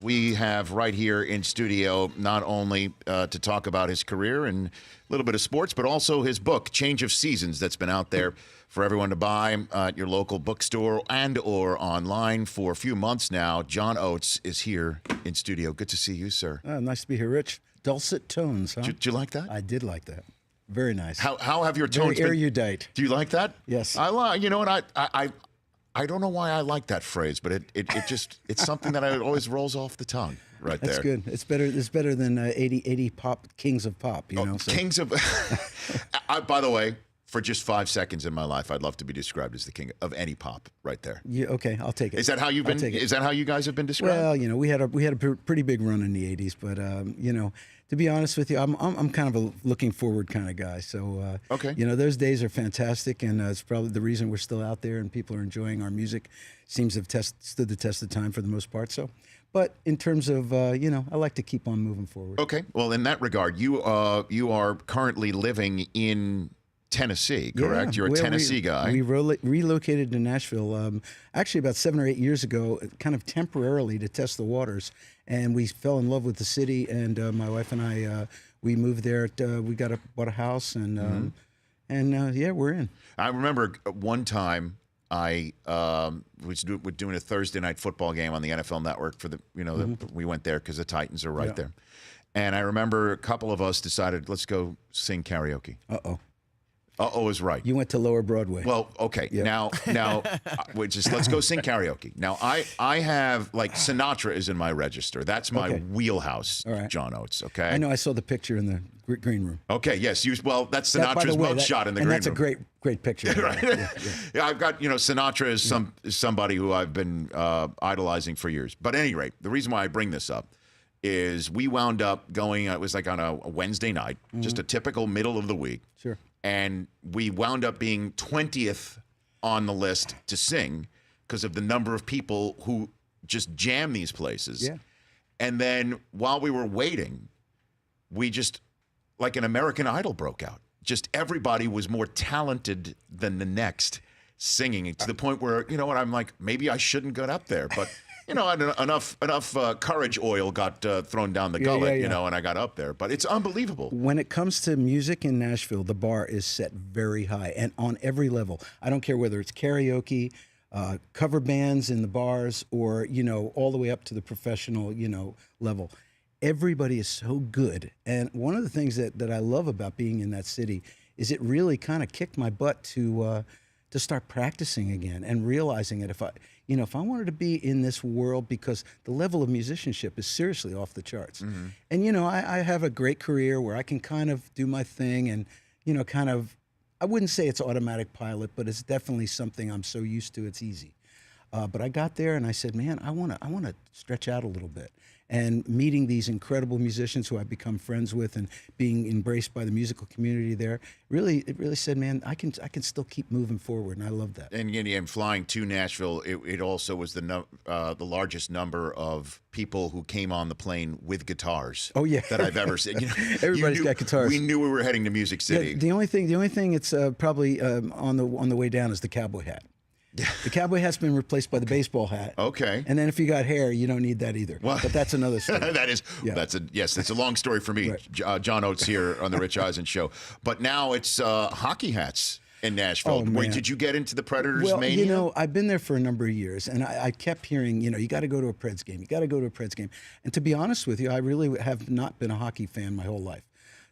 We have right here in studio not only to talk about his career and a little bit of sports, but also his book, Change of Seasons, that's been out there for everyone to buy at your local bookstore and or online for a few months now. John Oates is here in studio. Good to see you, sir. Nice to be here, Rich. Dulcet tones, huh? Did you like that? I did like that. Very nice. How have your tones Very been? erudite. Do you like that? Yes. You know what? I don't know why I like that phrase, but it just it's something that always rolls off the tongue right there. That's good. It's better than 80 pop kings of pop, you know. So. Kings of by the way, for just 5 seconds in my life, I'd love to be described as the king of any pop right there. Yeah, okay, I'll take it. Is that how you've been? Is that how you guys have been described? Well, you know, we had a pretty big run in the 80s, but you know, to be honest with you, I'm kind of a looking forward kind of guy. So okay, you know, those days are fantastic, and it's probably the reason we're still out there and people are enjoying our music. Seems to have stood the test of time for the most part. So, but in terms of you know, I like to keep on moving forward. Okay, well, in that regard, you are currently living in Tennessee, correct? Yeah, You're a Tennessee guy. We relocated to Nashville actually about 7 or 8 years ago, kind of temporarily to test the waters. And we fell in love with the city, and my wife and I, we moved there. We bought a house, and yeah, we're in. I remember one time I was doing a Thursday night football game on the NFL Network for the, you know, we went there because the Titans are right there. And I remember a couple of us decided, let's go sing karaoke. Uh-oh. Uh-oh is right. You went to Lower Broadway. Well, okay. Yep. Now, let's go sing karaoke. Now, I have, like, Sinatra is in my register. That's my wheelhouse, right. John Oates, okay? I know. I saw the picture in the green room. Okay, yes. That's Sinatra's mugshot in the green room. And that's a great picture. Right? Yeah, I've got, you know, Sinatra is somebody who I've been idolizing for years. But at any rate, the reason why I bring this up is we wound up going, it was like on a Wednesday night, just a typical middle of the week. Sure. And we wound up being 20th on the list to sing because of the number of people who just jam these places. Yeah. And then while we were waiting, we just, like an American Idol broke out. Just everybody was more talented than the next singing to the point where, you know what, I'm like, maybe I shouldn't get up there. But, you know, enough courage oil got thrown down the gullet, you know, and I got up there. But it's unbelievable. When it comes to music in Nashville, the bar is set very high and on every level. I don't care whether it's karaoke, cover bands in the bars, or, you know, all the way up to the professional, you know, level. Everybody is so good. And one of the things that I love about being in that city is it really kind of kicked my butt to start practicing again and realizing it. If I wanted to be in this world, because the level of musicianship is seriously off the charts. And, you know, I have a great career where I can kind of do my thing and, you know, kind of, I wouldn't say it's automatic pilot, but it's definitely something I'm so used to, it's easy. But I got there and I said, man, I want to stretch out a little bit. And meeting these incredible musicians who I've become friends with and being embraced by the musical community there, it really said, man, I can still keep moving forward, and I love that. And flying to Nashville, it also was the largest number of people who came on the plane with guitars. Oh yeah, that I've ever seen. You know, everybody's got guitars. We knew we were heading to Music City. The only thing it's probably on the way down is the cowboy hat. The cowboy hat's been replaced by the baseball hat. Okay. And then if you got hair, you don't need that either. Well, but that's another story. That's a long story for me. Right. John Oates here on the Rich Eisen Show. But now it's hockey hats in Nashville. Oh, did you get into the Predators mania? You know, I've been there for a number of years, and I kept hearing, you know, you got to go to a Preds game. You got to go to a Preds game. And to be honest with you, I really have not been a hockey fan my whole life.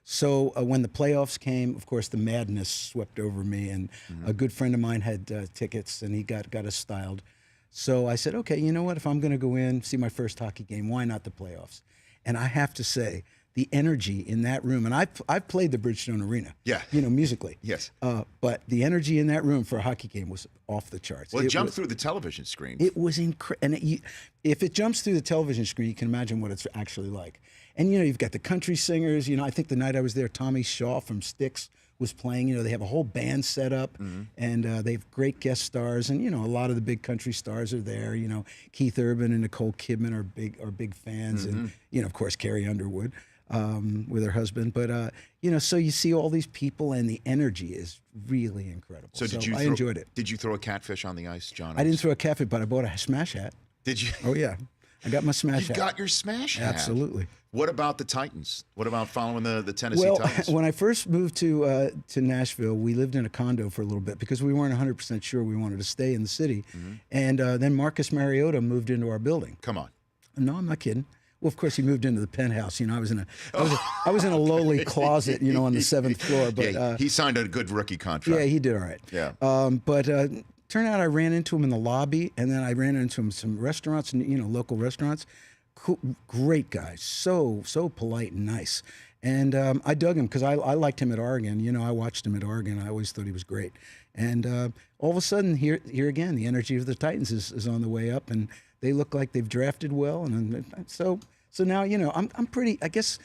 So when the playoffs came, of course, the madness swept over me, and a good friend of mine had tickets, and he got us styled. So I said, okay, you know what? If I'm going to go in, see my first hockey game, why not the playoffs? And I have to say, the energy in that room, and I've played the Bridgestone Arena, you know, musically. Yes. But the energy in that room for a hockey game was off the charts. Well, it jumped through the television screen. It was incredible. And if it jumps through the television screen, you can imagine what it's actually like. And, you know, you've got the country singers. You know, I think the night I was there, Tommy Shaw from Styx was playing. You know, they have a whole band set up, and they have great guest stars. And, you know, a lot of the big country stars are there. You know, Keith Urban and Nicole Kidman are big fans. And, you know, of course, Carrie Underwood with her husband. But, you know, so you see all these people, and the energy is really incredible. So I enjoyed it. Did you throw a catfish on the ice, John? I didn't throw a catfish, but I bought a smash hat. Did you? Oh, yeah. I got my smash You've hat. got your smash hat. Absolutely. What about the Titans? What about following the Tennessee Well, Titans? when I first moved to Nashville, we lived in a condo for a little bit because we weren't 100% sure we wanted to stay in the city. And then Marcus Mariota moved into our building. Come on. No, I'm not kidding. Well, of course, he moved into the penthouse. You know, I was in a lowly closet, you know, on the 7th floor. But Yeah, he signed a good rookie contract. yeah, he did all right. Yeah. But turned out I ran into him in the lobby, and then I ran into him in some restaurants, you know, local restaurants. Cool, great guy, so polite and nice. And I dug him because I liked him at Oregon. You know, I watched him at Oregon. I always thought he was great. And all of a sudden, here again, the energy of the Titans is on the way up, and they look like they've drafted well. And so now, you know, I'm pretty. I guess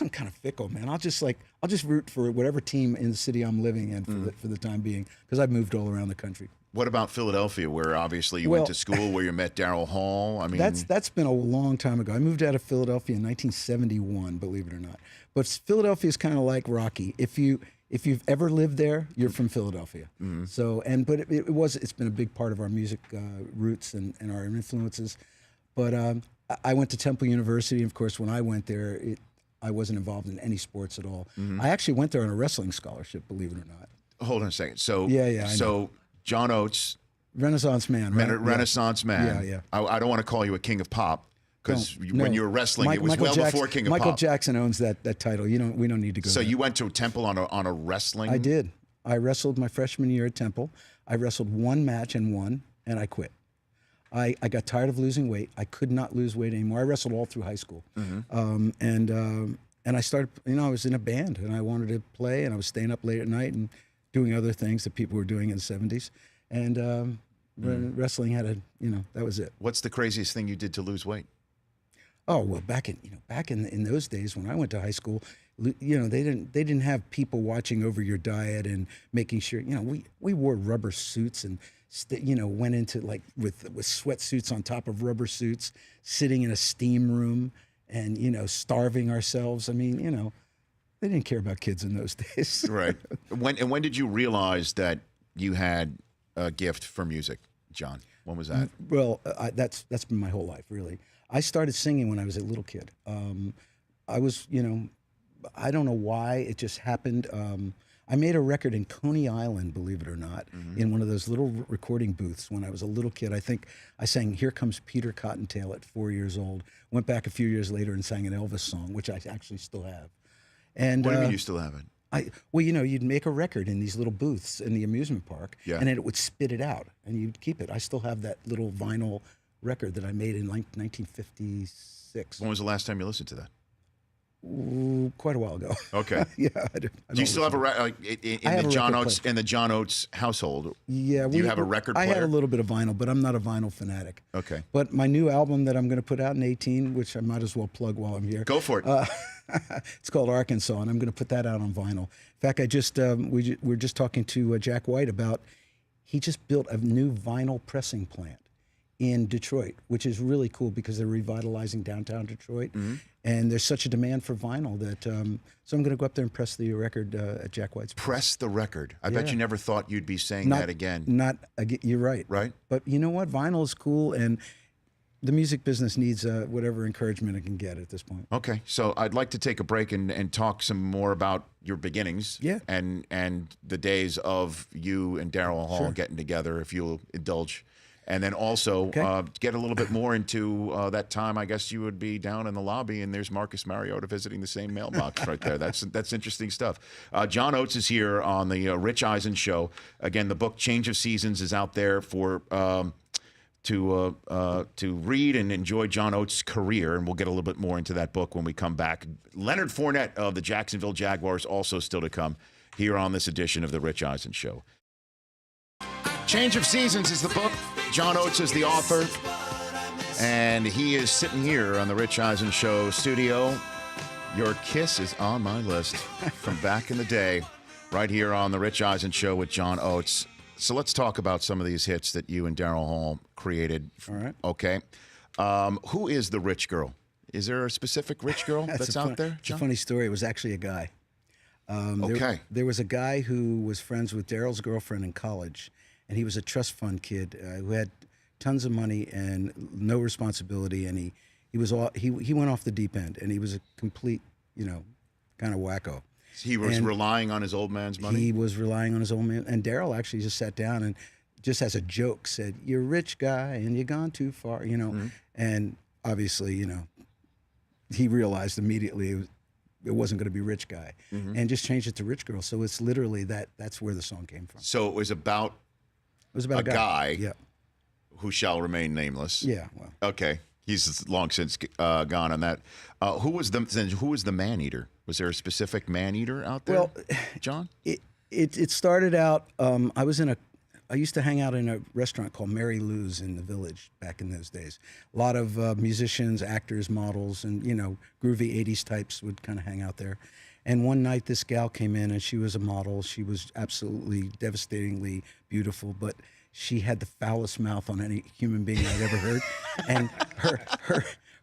I'm kind of fickle, man. I'll just root for whatever team in the city I'm living in for the time being, because I've moved all around the country. What about Philadelphia, where obviously you went to school, where you met Daryl Hall? I mean, that's been a long time ago. I moved out of Philadelphia in 1971, believe it or not. But Philadelphia is kind of like Rocky. If you've ever lived there, you're from Philadelphia. So but it's been a big part of our music roots and our influences. But I went to Temple University. Of course, when I went there, I wasn't involved in any sports at all. I actually went there on a wrestling scholarship, believe it or not. Hold on a second. So I so know. John Oates, Renaissance man, right? Renaissance man. Yeah. I don't want to call you a king of pop, because when you were wrestling, it was Michael before King of Michael Pop. Jackson owns that title. We don't need to go. So there. you went to Temple on a wrestling? I did. I wrestled my freshman year at Temple. I wrestled one match and won, and I quit. I got tired of losing weight. I could not lose weight anymore. I wrestled all through high school, and I started. You know, I was in a band, and I wanted to play, and I was staying up late at night and doing other things that people were doing in the 70s, and wrestling had that was it. What's the craziest thing you did to lose weight? Oh well, back in those days when I went to high school, you know, they didn't have people watching over your diet and making sure. You know, we wore rubber suits and went into like with sweatsuits on top of rubber suits, sitting in a steam room and starving ourselves. I mean, they didn't care about kids in those days. Right. When did you realize that you had a gift for music, John? When was that? Well, that's been my whole life, really. I started singing when I was a little kid. I was, I don't know why, it just happened. I made a record in Coney Island, believe it or not, in one of those little recording booths when I was a little kid. I think I sang Here Comes Peter Cottontail at 4 years old. Went back a few years later and sang an Elvis song, which I actually still have. And what do you mean you still have it? You'd make a record in these little booths in the amusement park, and then it would spit it out, and you'd keep it. I still have that little vinyl record that I made in 1956. When was the last time you listened to that? Ooh, quite a while ago. Okay. Yeah. Do you still have a record in the John Oates household? Yeah. Do you have a record player? I had a little bit of vinyl, but I'm not a vinyl fanatic. Okay. But my new album that I'm going to put out in 2018, which I might as well plug while I'm here. Go for it. It's called Arkansas, and I'm going to put that out on vinyl. In fact, we were just talking to Jack White about, he just built a new vinyl pressing plant in Detroit, which is really cool because they're revitalizing downtown Detroit. And there's such a demand for vinyl that, so I'm going to go up there and press the record at Jack White's. Press the record. I bet you never thought you'd be saying that again. You're right. Right. But you know what? Vinyl is cool, and the music business needs whatever encouragement it can get at this point. Okay. So I'd like to take a break and talk some more about your beginnings. Yeah. And the days of you and Daryl Hall getting together, if you'll indulge. And then also get a little bit more into that time. I guess you would be down in the lobby, and there's Marcus Mariota visiting the same mailbox right there. That's interesting stuff. John Oates is here on the Rich Eisen Show. Again, the book Change of Seasons is out there for to read and enjoy John Oates' career, and we'll get a little bit more into that book when we come back. Leonard Fournette of the Jacksonville Jaguars also still to come here on this edition of the Rich Eisen Show. Change of Seasons is the book. John Oates is the author, and he is sitting here on the Rich Eisen Show studio. Your Kiss is on my list from back in the day, right here on the Rich Eisen Show with John Oates. So let's talk about some of these hits that you and Daryl Hall created. All right. Okay. Who is the rich girl? Is there a specific rich girl that's out there, It's a John? funny story. It was actually a guy. There was a guy who was friends with Daryl's girlfriend in college, and he was a trust fund kid who had tons of money and no responsibility, and he went off the deep end, and he was a complete, kind of wacko. He was relying on his old man's money? He was relying on his old man. And Daryl actually just sat down and just as a joke said, "You're a rich guy and you've gone too far," And obviously, he realized immediately it wasn't going to be rich guy, and just changed it to rich girl. So it's literally that's where the song came from. So it was about a guy yeah, who shall remain nameless. Yeah, well. Okay. He's long since gone on that. Who was the man eater? Was there a specific man eater out there, Well, John? It started out. I used to hang out in a restaurant called Mary Lou's in the Village back in those days. A lot of musicians, actors, models, and groovy '80s types would kind of hang out there. And one night, this gal came in, and she was a model. She was absolutely devastatingly beautiful, but she had the foulest mouth on any human being I'd ever heard. And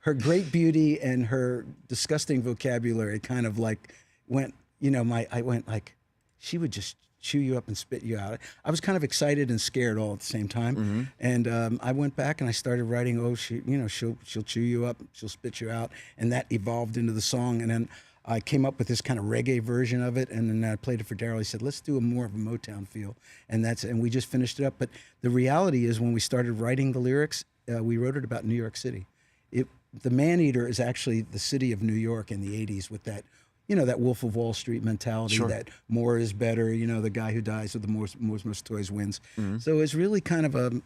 her great beauty and her disgusting vocabulary kind of like went, I went like, she would just chew you up and spit you out. I was kind of excited and scared all at the same time. And I went back and I started writing, she'll chew you up, she'll spit you out. And that evolved into the song. And then I came up with this kind of reggae version of it, and then I played it for Daryl. He said, "Let's do more of a Motown feel," and we just finished it up. But the reality is, when we started writing the lyrics, we wrote it about New York City. The Man-Eater is actually the city of New York in the '80s, with that, that Wolf of Wall Street mentality. Sure. That more is better. The guy who dies with the most toys wins. So it's really kind of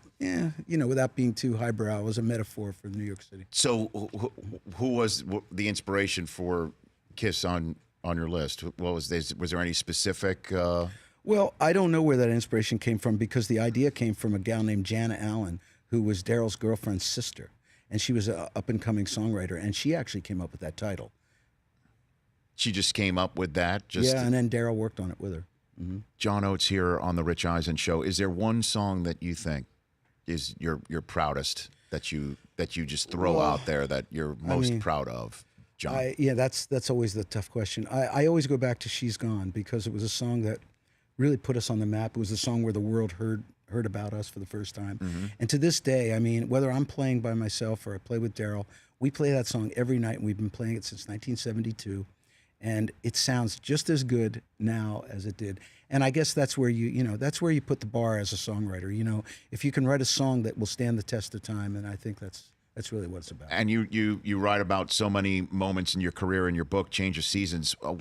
without being too highbrow, it was a metaphor for New York City. So who was the inspiration for Kiss on your list? What was there any specific? Well, I don't know where that inspiration came from, because the idea came from a gal named Jana Allen, who was Daryl's girlfriend's sister, and she was an up-and-coming songwriter, and she actually came up with that title. She just came up with that? And then Daryl worked on it with her. John Oates here on the Rich Eisen Show. Is there one song that you think is your proudest, that you just throw out there, that you're most proud of? John. That's always the tough question. I always go back to "She's Gone," because it was a song that really put us on the map. It was a song where the world heard about us for the first time. And to this day, whether I'm playing by myself or I play with Daryl, we play that song every night, and we've been playing it since 1972. And it sounds just as good now as it did. And I guess that's where that's where you put the bar as a songwriter. If you can write a song that will stand the test of time, and I think that's really what it's about. And you write about so many moments in your career in your book, Change of Seasons. How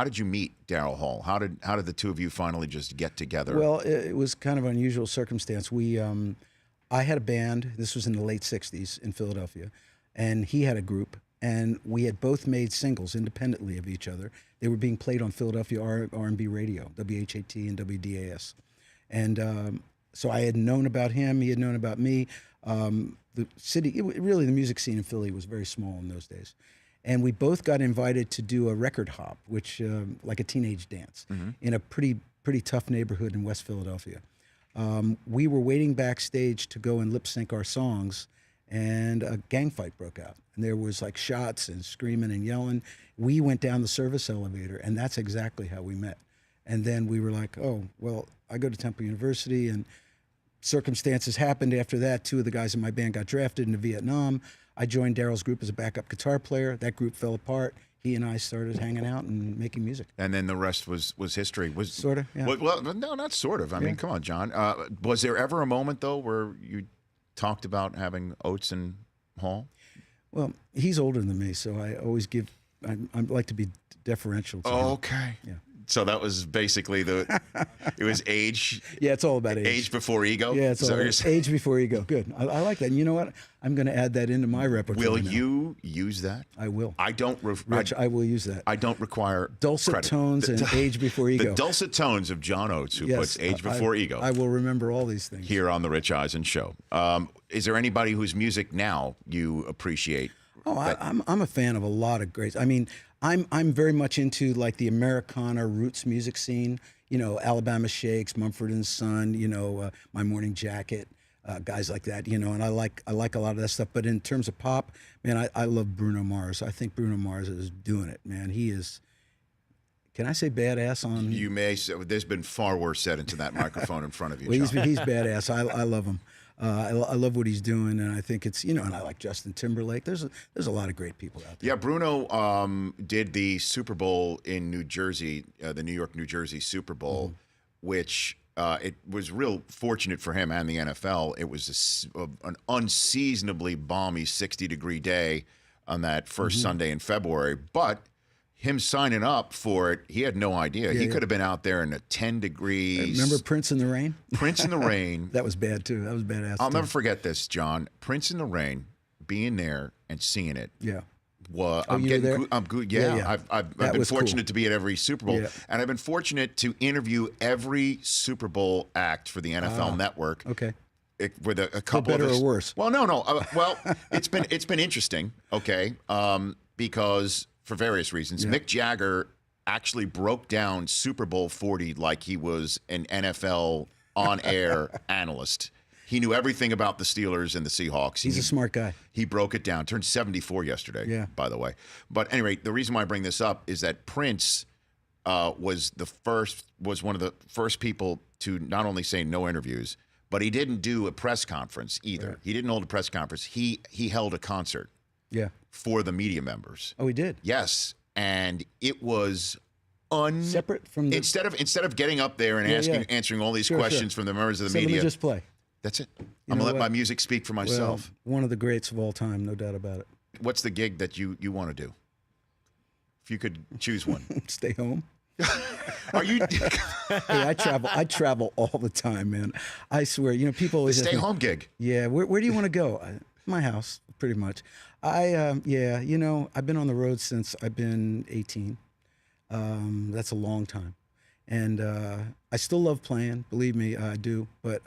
did you meet Daryl Hall? How did the two of you finally just get together? Well, it was kind of an unusual circumstance. I had a band. This was in the late '60s in Philadelphia, and he had a group, and we had both made singles independently of each other. They were being played on Philadelphia R&B radio, WHAT and WDAS, and so I had known about him. He had known about me. The city, really, the music scene in Philly was very small in those days. And we both got invited to do a record hop, which like a teenage dance, in a pretty tough neighborhood in West Philadelphia. We were waiting backstage to go and lip sync our songs, and a gang fight broke out. And there was like shots and screaming and yelling. We went down the service elevator, and that's exactly how we met. And then we were like, oh, well, I go to Temple University, and circumstances happened after that. Two of the guys in my band got drafted into Vietnam. I joined Daryl's group as a backup guitar player. That group fell apart. He and I started hanging out and making music. And then the rest was history. Sort of, yeah. Well, no, not sort of. I mean, come on, John. Was there ever a moment, though, where you talked about having Oates and Hall? Well, he's older than me, so I always I like to be deferential to him. Okay. Yeah. So that was basically it was age. Yeah, it's all about age. Age before ego. Yeah, it's all age before ego. Good. I like that. And you know what? I'm going to add that into my repertoire. Will you use that? I will. I don't. Rich, I will use that. I don't require dulcet credit. tones and age before ego. The dulcet tones of John Oates, who puts age before ego. I will remember all these things. Here on the Rich Eisen Show. Is there anybody whose music now you appreciate? Oh, I'm a fan of a lot of greats. I mean, I'm very much into like the Americana roots music scene. Alabama Shakes, Mumford and Son. My Morning Jacket, guys like that. And I like a lot of that stuff. But in terms of pop, man, I love Bruno Mars. I think Bruno Mars is doing it, man. He is. Can I say badass on? You may. There's been far worse said into that microphone in front of you. Well, John. he's badass. I love him. I love what he's doing, and I think it's and I like Justin Timberlake. There's a lot of great people out there. Yeah, Bruno did the Super Bowl in New Jersey, the New York, New Jersey Super Bowl, which it was real fortunate for him and the NFL. It was an unseasonably balmy 60-degree day on that first Sunday in February, but him signing up for it, he had no idea. He could have been out there in a 10 degrees. Remember Prince in the Rain? Prince in the Rain. That was bad, too. That was badass. I'll never forget this, John. Prince in the Rain, being there and seeing it. Yeah. Well, I'm getting. I'm good. Yeah. I've been fortunate cool. to be at every Super Bowl, and I've been fortunate to interview every Super Bowl act for the NFL Network. Okay. With a couple better of or worse? Well, no. Well, it's been interesting. Okay, because for various reasons, Mick Jagger actually broke down Super Bowl 40 like he was an NFL on-air analyst. He knew everything about the Steelers and the Seahawks. He's a smart guy. He broke it down. Turned 74 yesterday, by the way. But anyway, the reason why I bring this up is that Prince was one of the first people to not only say no interviews, but he didn't do a press conference either. Right. He didn't hold a press conference. He held a concert. Yeah. For the media members. Oh, he did. Yes, and it was separate from the... instead of getting up there and answering all these questions from the members of the media. Let me just play. That's it. I'm gonna let my music speak for myself. Well, one of the greats of all time, no doubt about it. What's the gig that you want to do? If you could choose one. Stay home. Are you? Hey, I travel all the time, man. I swear. People always stay home gig. Yeah. Where do you want to go? My house, pretty much. I've been on the road since I've been 18. That's a long time, and I still love playing. Believe me, I do. But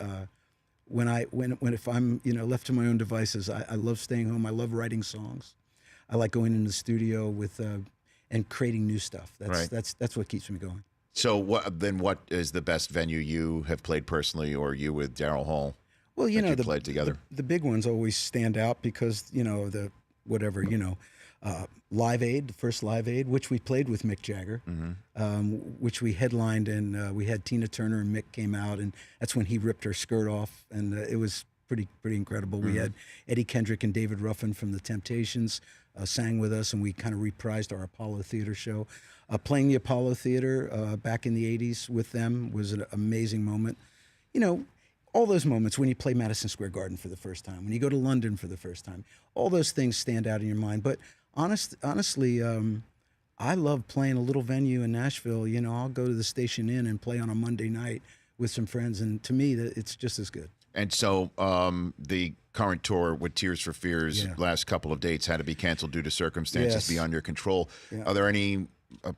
if I'm left to my own devices, I love staying home. I love writing songs. I like going into the studio with and creating new stuff. That's what keeps me going. So what is the best venue you have played personally, or you with Daryl Hall? Well, played together. The big ones always stand out because Live Aid, the first Live Aid, which we played with Mick Jagger, which we headlined, and we had Tina Turner and Mick came out, and that's when he ripped her skirt off, and it was pretty incredible. We had Eddie Kendrick and David Ruffin from the Temptations sang with us, and we kind of reprised our Apollo Theater show. Playing the Apollo Theater back in the 80s with them was an amazing moment. All those moments when you play Madison Square Garden for the first time, when you go to London for the first time, all those things stand out in your mind. But honestly, I love playing a little venue in Nashville. I'll go to the Station Inn and play on a Monday night with some friends, and to me, it's just as good. And so the current tour with Tears for Fears, last couple of dates had to be canceled due to circumstances beyond your control. Yeah. Are there any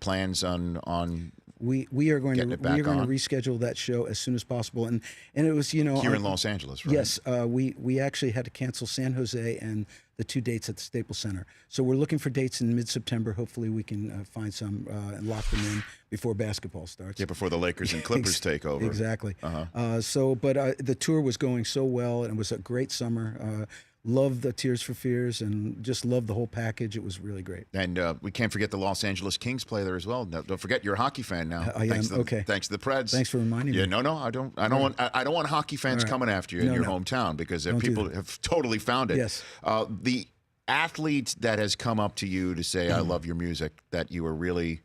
plans on we are going to reschedule that show as soon as possible, and it was here in Los Angeles, right? Yes, we actually had to cancel San Jose and the 2 dates at the Staples Center. So we're looking for dates in mid-September. Hopefully we can find some and lock them in before basketball starts. Yeah, before the Lakers and Clippers take over. Exactly. But the tour was going so well, and it was a great summer. Loved the Tears for Fears and just loved the whole package. It was really great. And we can't forget the Los Angeles Kings play there as well. No, don't forget, you're a hockey fan now. I am. Okay. Thanks to the Preds. Thanks for reminding me. Yeah, no, I don't want hockey fans coming after you in your hometown, because people have totally found it. Yes. The athlete that has come up to you to say, "I love your music," that you were really,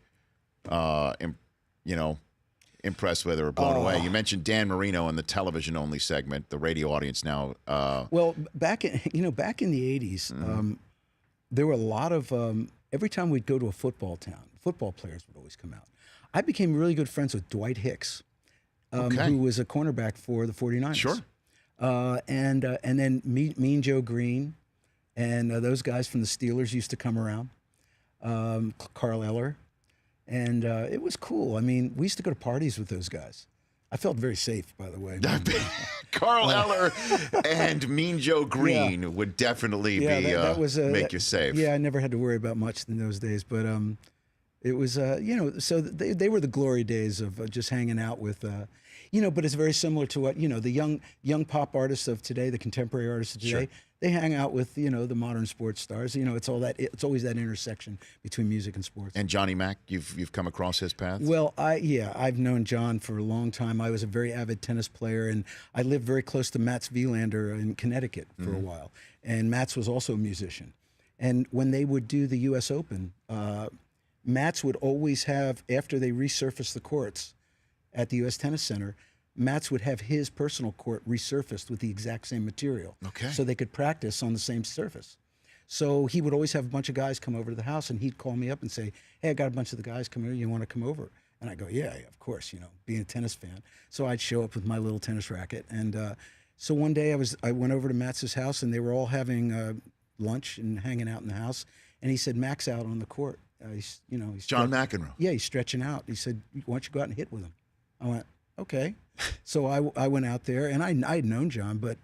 impressed with or blown away. You mentioned Dan Marino in the television-only segment. The radio audience now. Well, back in the 80s, there were a lot of every time we'd go to a football town, football players would always come out. I became really good friends with Dwight Hicks, who was a cornerback for the 49ers. Sure. And then Mean Joe Green, and those guys from the Steelers used to come around. Carl Eller. And it was cool. I mean, we used to go to parties with those guys. I felt very safe, by the way. Carl Eller and Mean Joe Green would definitely make you safe. Yeah, I never had to worry about much in those days. But it was, so they were the glory days of just hanging out with, but it's very similar to what, the young pop artists of today, the contemporary artists of today, they hang out with, the modern sports stars. It's it's always that intersection between music and sports. And Johnny Mac, you've come across his path? Well, I've known John for a long time. I was a very avid tennis player, and I lived very close to Mats Wilander in Connecticut for a while. And Mats was also a musician. And when they would do the U.S. Open, Mats would always have, after they resurfaced the courts at the U.S. Tennis Center, Mats would have his personal court resurfaced with the exact same material. Okay. So they could practice on the same surface. So he would always have a bunch of guys come over to the house, and he'd call me up and say, "Hey, I got a bunch of the guys coming here. You want to come over?" And I go, yeah, of course, being a tennis fan. So I'd show up with my little tennis racket. And so one day I went over to Mats's house, and they were all having lunch and hanging out in the house. And he said, "Mac's out on the court. He's John McEnroe. Yeah, he's stretching out." He said, "Why don't you go out and hit with him?" I went, "Okay." So I went out there, and I'd known John, but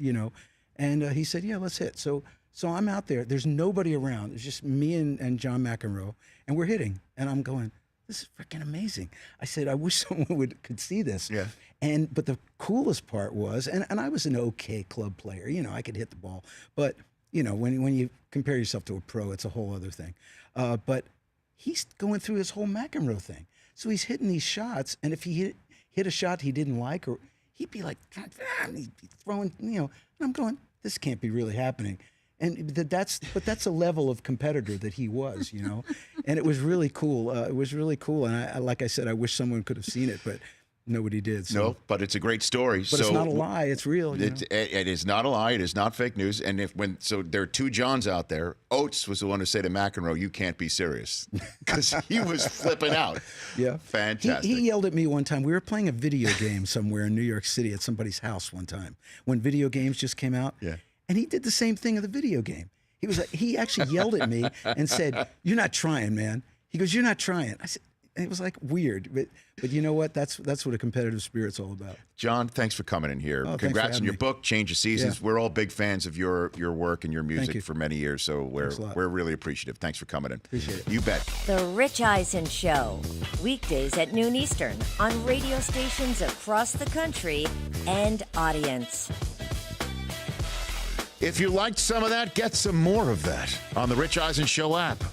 and he said, "Yeah, let's hit." So I'm out there. There's nobody around. It's just me and John McEnroe, and we're hitting. And I'm going, "This is freaking amazing." I said, "I wish someone could see this." Yeah. But the coolest part was, and I was an okay club player. I could hit the ball, but when you compare yourself to a pro, it's a whole other thing. But he's going through his whole McEnroe thing. So he's hitting these shots, and if he hit a shot he didn't like, or he'd be like, he'd be throwing, and I'm going, this can't be really happening. And that's a level of competitor that he was, and it was really cool. It was really cool. And I like I said, I wish someone could have seen it, but nobody did. So. No, but it's a great story. But it's not a lie. It's real. It is not a lie. It is not fake news. And so there are two Johns out there. Oates was the one to say to McEnroe, "You can't be serious," because he was flipping out. Yeah, fantastic. He yelled at me one time. We were playing a video game somewhere in New York City at somebody's house one time when video games just came out. Yeah, and he did the same thing in the video game. He actually yelled at me and said, "You're not trying, man." He goes, "You're not trying." I said. It was like weird, but you know what? That's what a competitive spirit's all about. John, thanks for coming in here. Oh, congrats on your book, Change of Seasons. Yeah. We're all big fans of your work and your music you. for many years, so we're really appreciative. Thanks for coming in. Appreciate it. You bet. The Rich Eisen Show, weekdays at noon Eastern on radio stations across the country and audience. If you liked some of that, get some more of that on the Rich Eisen Show app.